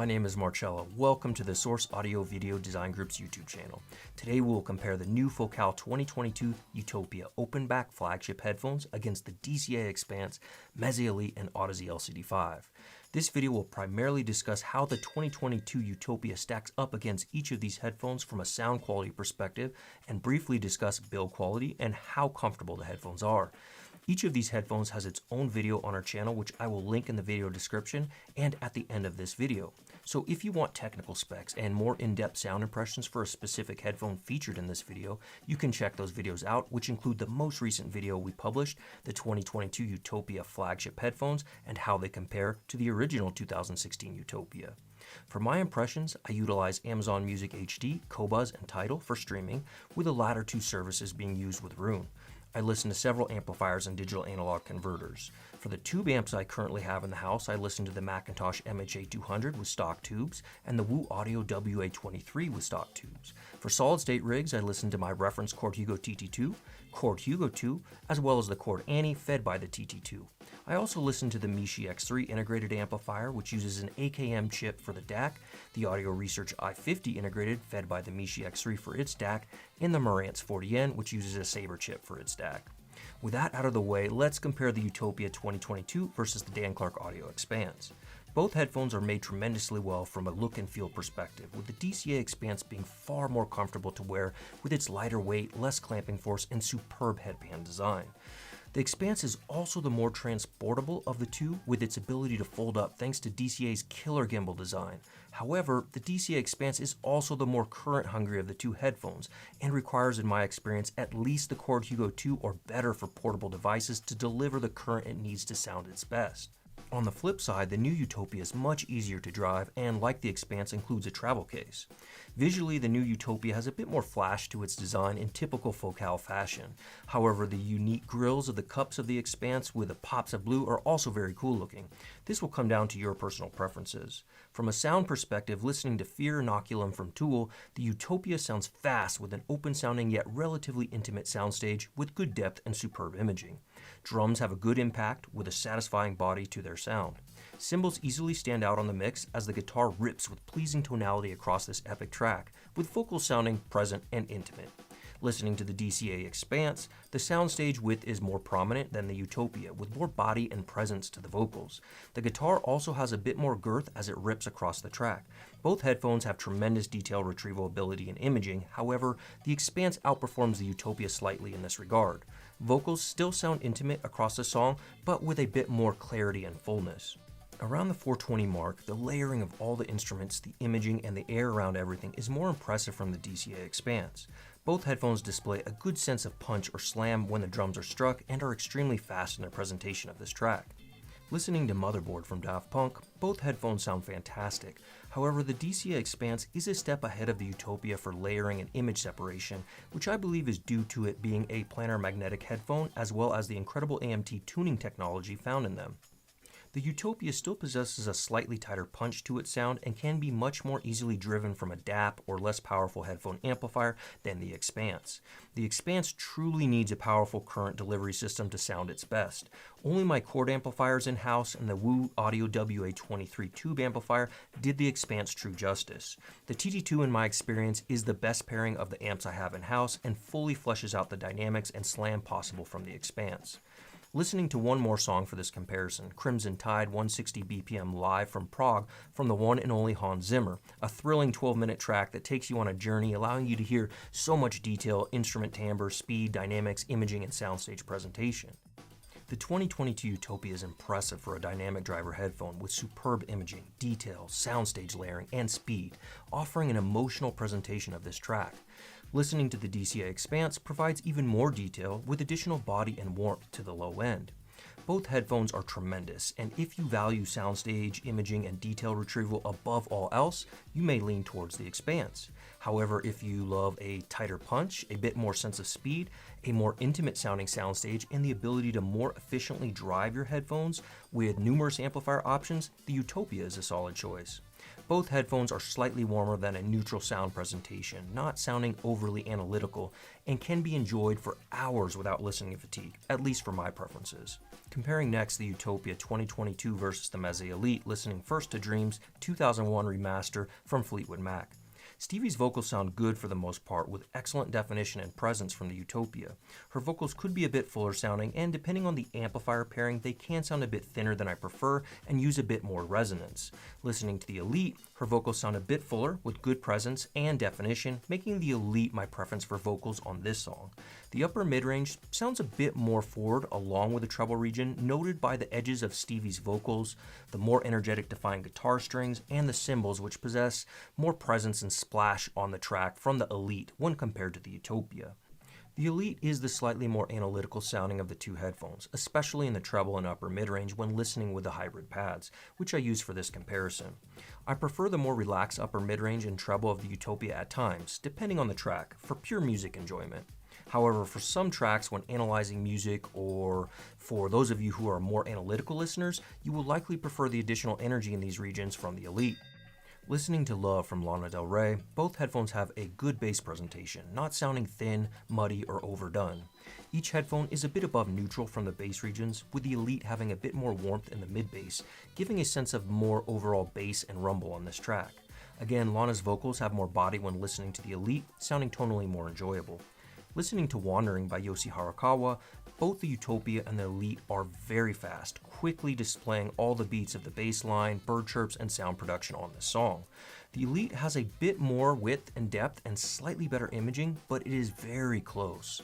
My name is Marcello. Welcome to the Source Audio Video Design Group's YouTube channel. Today we will compare the new SoCal 2022 Utopia open-back flagship headphones against the DCA Expanse, Meze Elite, and Audeze LCD5. This video will primarily discuss how the 2022 Utopia stacks up against each of these headphones from a sound quality perspective, and briefly discuss build quality and how comfortable the headphones are. Each of these headphones has its own video on our channel, which I will link in the video description and at the end of this video. So if you want technical specs and more in-depth sound impressions for a specific headphone featured in this video, you can check those videos out, which include the most recent video we published, the 2022 Utopia flagship headphones, and how they compare to the original 2016 Utopia. For my impressions, I utilize Amazon Music HD, Qobuz, and Tidal for streaming, with the latter two services being used with Roon. I listen to several amplifiers and digital analog converters. For the tube amps I currently have in the house, I listen to the Macintosh MHA200 with stock tubes and the Wu Audio WA23 with stock tubes. For solid-state rigs, I listen to my reference Chord Hugo TT2, Chord Hugo 2, as well as the Chord Annie fed by the TT2. I also listen to the Meze X3 integrated amplifier, which uses an AKM chip for the DAC, the Audio Research i50 integrated fed by the Meze X3 for its DAC, and the Marantz 40N, which uses a Sabre chip for its DAC. With that out of the way, let's compare the Utopia 2022 versus the Dan Clark Audio Expanse. Both headphones are made tremendously well from a look and feel perspective, with the DCA Expanse being far more comfortable to wear with its lighter weight, less clamping force, and superb headband design. The Expanse is also the more transportable of the two, with its ability to fold up thanks to DCA's killer gimbal design. However, the DCA Expanse is also the more current hungry of the two headphones, and requires, in my experience, at least the Chord Hugo 2 or better for portable devices to deliver the current it needs to sound its best. On the flip side, the new Utopia is much easier to drive and, like the Expanse, includes a travel case. Visually, the new Utopia has a bit more flash to its design in typical SoCal fashion. However, the unique grills of the cups of the Expanse with the pops of blue are also very cool looking. This will come down to your personal preferences. From a sound perspective, listening to Fear Inoculum from Tool, the Utopia sounds fast with an open sounding yet relatively intimate soundstage with good depth and superb imaging. Drums have a good impact with a satisfying body to their sound. Cymbals easily stand out on the mix as the guitar rips with pleasing tonality across this epic track, with vocals sounding present and intimate. Listening to the DCA Expanse, the soundstage width is more prominent than the Utopia, with more body and presence to the vocals. The guitar also has a bit more girth as it rips across the track. Both headphones have tremendous detail retrieval ability and imaging, however, the Expanse outperforms the Utopia slightly in this regard. Vocals still sound intimate across the song, but with a bit more clarity and fullness. Around the 420 mark, the layering of all the instruments, the imaging, and the air around everything is more impressive from the DCA Expanse. Both headphones display a good sense of punch or slam when the drums are struck and are extremely fast in their presentation of this track. Listening to Motherboard from Daft Punk, both headphones sound fantastic. However, the DCA Expanse is a step ahead of the Utopia for layering and image separation, which I believe is due to it being a planar magnetic headphone as well as the incredible AMT tuning technology found in them. The Utopia still possesses a slightly tighter punch to its sound and can be much more easily driven from a DAP or less powerful headphone amplifier than the Expanse. The Expanse truly needs a powerful current delivery system to sound its best. Only my Chord amplifiers in-house and the Wu Audio WA23 tube amplifier did the Expanse true justice. The TT2 in my experience is the best pairing of the amps I have in-house and fully fleshes out the dynamics and slam possible from the Expanse. Listening to one more song for this comparison, Crimson Tide 160 BPM live from Prague from the one and only Hans Zimmer, a thrilling 12-minute track that takes you on a journey, allowing you to hear so much detail, instrument timbre, speed, dynamics, imaging, and soundstage presentation. The 2022 Utopia is impressive for a dynamic driver headphone with superb imaging, detail, soundstage layering, and speed, offering an emotional presentation of this track. Listening to the DCA Expanse provides even more detail with additional body and warmth to the low end. Both headphones are tremendous, and if you value soundstage, imaging, and detail retrieval above all else, you may lean towards the Expanse. However, if you love a tighter punch, a bit more sense of speed, a more intimate sounding soundstage, and the ability to more efficiently drive your headphones with numerous amplifier options, the Utopia is a solid choice. Both headphones are slightly warmer than a neutral sound presentation, not sounding overly analytical, and can be enjoyed for hours without listening fatigue, at least for my preferences. Comparing next the Utopia 2022 versus the Meze Elite, listening first to Dream's 2001 remaster from Fleetwood Mac. Stevie's vocals sound good for the most part, with excellent definition and presence from the Utopia. Her vocals could be a bit fuller sounding, and depending on the amplifier pairing, they can sound a bit thinner than I prefer and use a bit more resonance. Listening to the Elite, her vocals sound a bit fuller with good presence and definition, making the Elite my preference for vocals on this song. The upper mid-range sounds a bit more forward along with the treble region, noted by the edges of Stevie's vocals, the more energetic defined guitar strings, and the cymbals, which possess more presence and splash on the track from the Elite when compared to the Utopia. The Elite is the slightly more analytical sounding of the two headphones, especially in the treble and upper mid-range when listening with the hybrid pads, which I use for this comparison. I prefer the more relaxed upper mid-range and treble of the Utopia at times, depending on the track, for pure music enjoyment. However, for some tracks when analyzing music, or for those of you who are more analytical listeners, you will likely prefer the additional energy in these regions from the Elite. Listening to Love from Lana Del Rey, both headphones have a good bass presentation, not sounding thin, muddy, or overdone. Each headphone is a bit above neutral from the bass regions, with the Elite having a bit more warmth in the mid-bass, giving a sense of more overall bass and rumble on this track. Again, Lana's vocals have more body when listening to the Elite, sounding tonally more enjoyable. Listening to Wandering by Yoshi Harakawa, both the Utopia and the Elite are very fast, quickly displaying all the beats of the bass line, bird chirps, and sound production on this song. The Elite has a bit more width and depth and slightly better imaging, but it is very close.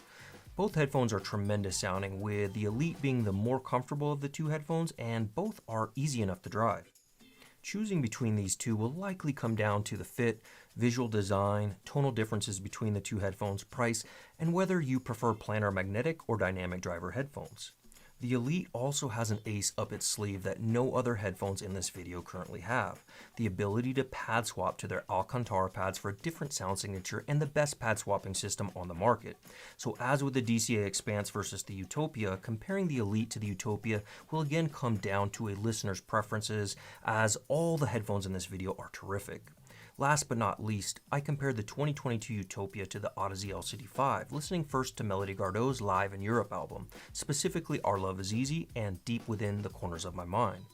Both headphones are tremendous sounding, with the Elite being the more comfortable of the two headphones, and both are easy enough to drive. Choosing between these two will likely come down to the fit, visual design, tonal differences between the two headphones, price, and whether you prefer planar magnetic or dynamic driver headphones. The Elite also has an ace up its sleeve that no other headphones in this video currently have: the ability to pad swap to their Alcantara pads for a different sound signature and the best pad swapping system on the market. So as with the DCA Expanse versus the Utopia, comparing the Elite to the Utopia will again come down to a listener's preferences, as all the headphones in this video are terrific. Last but not least, I compared the 2022 Utopia to the Audeze LCD5, listening first to Melody Gardot's Live in Europe album, specifically Our Love Is Easy and Deep Within the Corners of My Mind.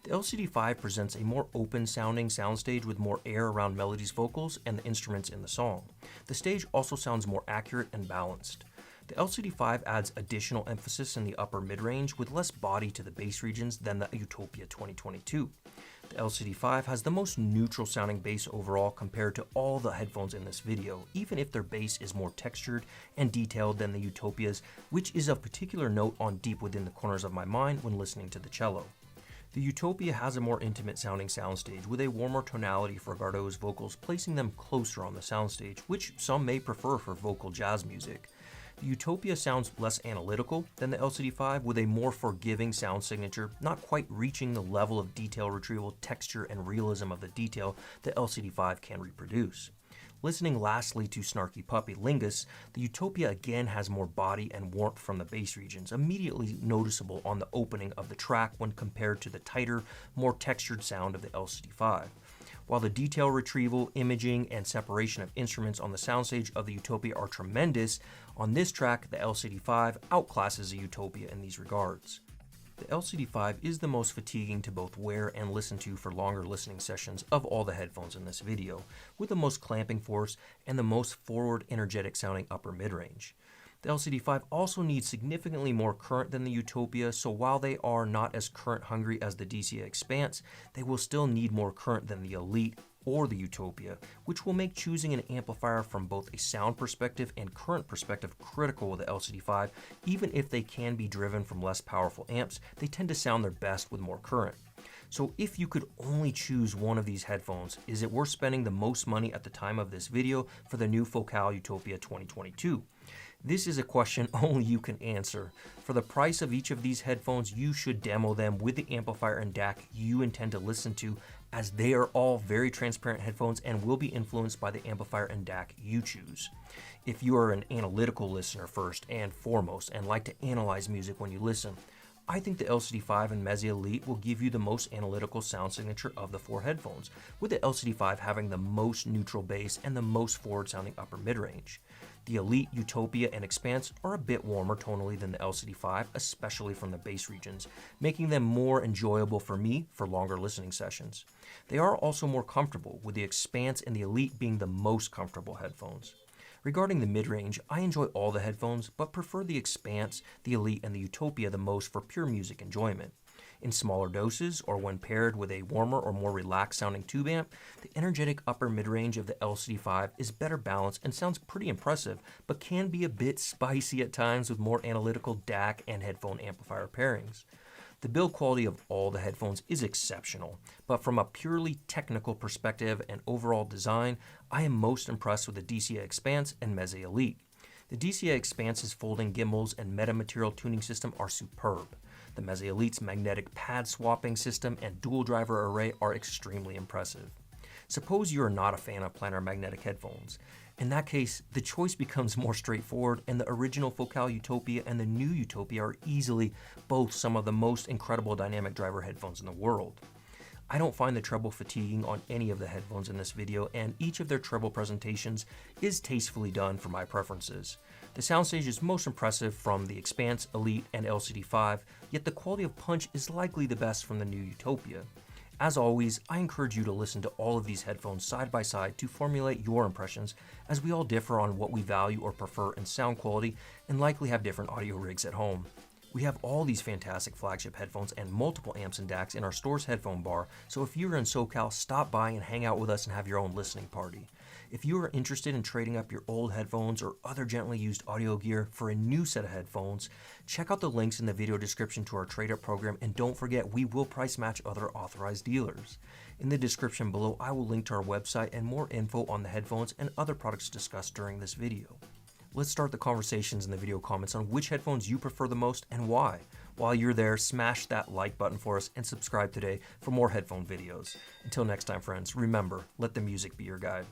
The LCD5 presents a more open-sounding soundstage with more air around Melody's vocals and the instruments in the song. The stage also sounds more accurate and balanced. The LCD5 adds additional emphasis in the upper mid-range with less body to the bass regions than the Utopia 2022. The LCD5 has the most neutral sounding bass overall compared to all the headphones in this video, even if their bass is more textured and detailed than the Utopia's, which is of particular note on Deep Within the Corners of My Mind when listening to the cello. The Utopia has a more intimate sounding soundstage with a warmer tonality for Gardot's vocals, placing them closer on the soundstage, which some may prefer for vocal jazz music. The Utopia sounds less analytical than the LCD5, with a more forgiving sound signature, not quite reaching the level of detail retrieval, texture, and realism of the detail the LCD5 can reproduce. Listening lastly to Snarky Puppy Lingus, the Utopia again has more body and warmth from the bass regions, immediately noticeable on the opening of the track when compared to the tighter, more textured sound of the LCD5. While the detail retrieval, imaging, and separation of instruments on the soundstage of the Utopia are tremendous, on this track the LCD5 outclasses the Utopia in these regards. The LCD5 is the most fatiguing to both wear and listen to for longer listening sessions of all the headphones in this video, with the most clamping force and the most forward energetic sounding upper mid-range. The LCD5 also needs significantly more current than the Utopia, so while they are not as current hungry as the DCA Expanse, they will still need more current than the Elite or the Utopia, which will make choosing an amplifier from both a sound perspective and current perspective critical with the LCD5. Even if they can be driven from less powerful amps, they tend to sound their best with more current. So if you could only choose one of these headphones, is it worth spending the most money at the time of this video for the new SoCal Utopia 2022? This is a question only you can answer. For the price of each of these headphones, you should demo them with the amplifier and DAC you intend to listen to, as they are all very transparent headphones and will be influenced by the amplifier and DAC you choose. If you are an analytical listener first and foremost and like to analyze music when you listen, I think the LCD5 and Meze Elite will give you the most analytical sound signature of the 4 headphones, with the LCD5 having the most neutral bass and the most forward-sounding upper mid-range. The Elite, Utopia, and Expanse are a bit warmer tonally than the LCD5, especially from the bass regions, making them more enjoyable for me for longer listening sessions. They are also more comfortable, with the Expanse and the Elite being the most comfortable headphones. Regarding the mid-range, I enjoy all the headphones, but prefer the Expanse, the Elite, and the Utopia the most for pure music enjoyment. In smaller doses, or when paired with a warmer or more relaxed sounding tube amp, the energetic upper mid-range of the LCD5 is better balanced and sounds pretty impressive, but can be a bit spicy at times with more analytical DAC and headphone amplifier pairings. The build quality of all the headphones is exceptional, but from a purely technical perspective and overall design, I am most impressed with the DCA Expanse and Meze Elite. The DCA Expanse's folding gimbals and metamaterial tuning system are superb. The Meze Elite's magnetic pad swapping system and dual driver array are extremely impressive. Suppose you are not a fan of planar magnetic headphones. In that case, the choice becomes more straightforward, and the original FoCal Utopia and the new Utopia are easily both some of the most incredible dynamic driver headphones in the world. I don't find the treble fatiguing on any of the headphones in this video, and each of their treble presentations is tastefully done for my preferences. The soundstage is most impressive from the Expanse, Elite, and LCD5, yet the quality of punch is likely the best from the new Utopia. As always, I encourage you to listen to all of these headphones side by side to formulate your impressions, as we all differ on what we value or prefer in sound quality and likely have different audio rigs at home. We have all these fantastic flagship headphones and multiple amps and DACs in our store's headphone bar, so if you're in SoCal, stop by and hang out with us and have your own listening party. If you are interested in trading up your old headphones or other gently used audio gear for a new set of headphones, check out the links in the video description to our trade-up program, and don't forget we will price match other authorized dealers. In the description below, I will link to our website and more info on the headphones and other products discussed during this video. Let's start the conversations in the video comments on which headphones you prefer the most and why. While you're there, smash that like button for us and subscribe today for more headphone videos. Until next time, friends, remember, let the music be your guide.